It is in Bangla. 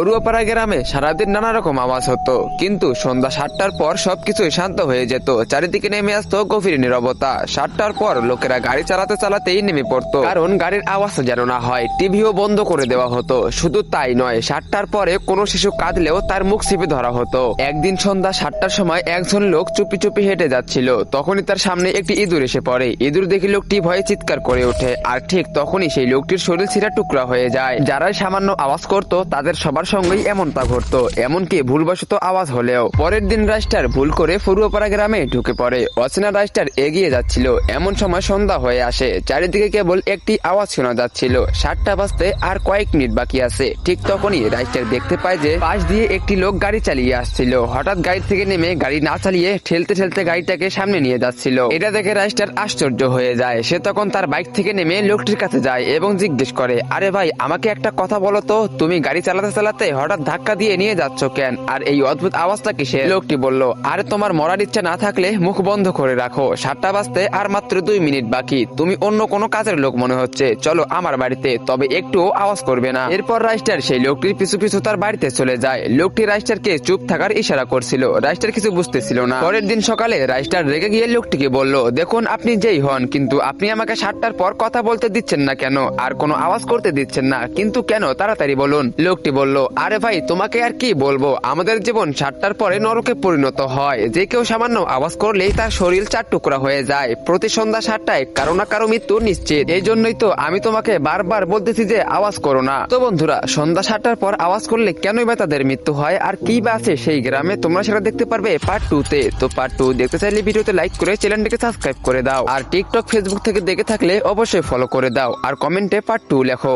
পড়ুয়াপাড়া গ্রামে সারাদিন নানা রকম আওয়াজ হতো, কিন্তু সন্ধ্যা 7টার পর সবকিছুই শান্ত হয়ে যেত। চারিদিকে নেমে আসতো গভীর নীরবতা। 7টার পর লোকেরা গাড়ি চালাতে চালাতেই নেমে পড়তো, কারণ গাড়ির আওয়াজ যেন না হয়। টিভিও বন্ধ করে দেওয়া হতো। শুধু তাই নয়, 7টার পরে কোনো শিশু কাঁদলেও তার মুখ চেপে ধরা হতো। একদিন সন্ধ্যা 7টার সময় একজন লোক চুপি চুপি হেঁটে যাচ্ছিল। তখনই তার সামনে একটি ইঁদুর এসে পড়ে। ইঁদুর দেখে লোকটি ভয়ে চিৎকার করে ওঠে, আর ঠিক তখনই সেই লোকটির শরীর ছিঁড়া টুকরা হয়ে যায়। যারাই সামান্য আওয়াজ করতো তাদের সবার সঙ্গেই এমনটা ঘটতো, এমনকি ভুলবশত আওয়াজ হলেও। পরের দিন রাইস্টার ভুল করে পড়ুয়াপাড়া গ্রামে ঢুকে পড়ে। অচেনা রাইস্টার এগিয়ে যাচ্ছিল, এমন সময় সন্ধ্যা হয়ে আসে। চারিদিকে কেবল একটি আওয়াজ শোনা যাচ্ছিল। 7টা বাজতে আর কয়েক মিনিট বাকি আছে। ঠিক তখনই রাইস্টার দেখতে পায় যে পাশ দিয়ে একটি লোক গাড়ি চালিয়ে আসছিল। হঠাৎ গাড়ি থেকে নেমে গাড়ি না চালিয়ে ঠেলতে ঠেলতে গাড়িটাকে সামনে নিয়ে যাচ্ছিল। এটা দেখে রাইস্টার আশ্চর্য হয়ে যায়। সে তখন তার বাইক থেকে নেমে লোকটির কাছে যায় এবং জিজ্ঞেস করে, আরে ভাই, আমাকে একটা কথা বলো তো, তুমি গাড়ি চালাতে চালাতে হঠাৎ ধাক্কা দিয়ে নিয়ে যাচ্ছ কেন? আর এই অদ্ভুত আওয়াজটা কিসের? লোকটি বলল, আরে তোমার মরার ইচ্ছা না থাকলে মুখ বন্ধ করে রাখো। 7টা বাজতে আর মাত্র 2 মিনিট বাকি। তুমি অন্য কোনো কাজের লোক মনে হচ্ছে। চলো আমার বাড়িতে, তবে একটুও আওয়াজ করবে না। এরপর রাইস্টার সেই লোকটির পিছু পিছু তার বাড়িতে চলে যায়। লোকটি রাইস্টারকে চুপ থাকার ইশারা করছিল। রাইস্টার কিছু বুঝতেছিল না। পরের দিন সকালে রাইস্টার রেগে গিয়ে লোকটিকে বলল, দেখুন, আপনি যেই হন, কিন্তু আপনি আমাকে 7টার পর কথা বলতে দিচ্ছেন না কেন? আর কোনো আওয়াজ করতে দিচ্ছেন না, কিন্তু কেন? তাড়াতাড়ি বলুন। লোকটি বলল, আরে ভাই, তোমাকে আর কি বলবো, আমাদের জীবন 7টার পরে নরকে পরিণত হয়। যে কেউ সামান্য আওয়াজ করলেই তার শরীর 4 টুকরা হয়ে যায়। প্রতি সন্ধ্যা 7টায় কারো না কারো মৃত্যু নিশ্চিত। এই জন্যই তো আমি তোমাকে বারবার বলতেছি যে আওয়াজ করো না। তো বন্ধুরা, সন্ধ্যা 7টার পর আওয়াজ করলে কেনই বা তাদের মৃত্যু হয়, আর কি বা আছে সেই গ্রামে, তোমরা সেটা দেখতে পারবে পার্ট 2-তে। তো পার্ট 2 দেখতে চাইলে ভিডিওতে লাইক করে চ্যানেলটিকে সাবস্ক্রাইব করে দাও। আর টিকটক, ফেসবুক থেকে দেখে থাকলে অবশ্যই ফলো করে দাও, আর কমেন্টে পার্ট 2 লেখো।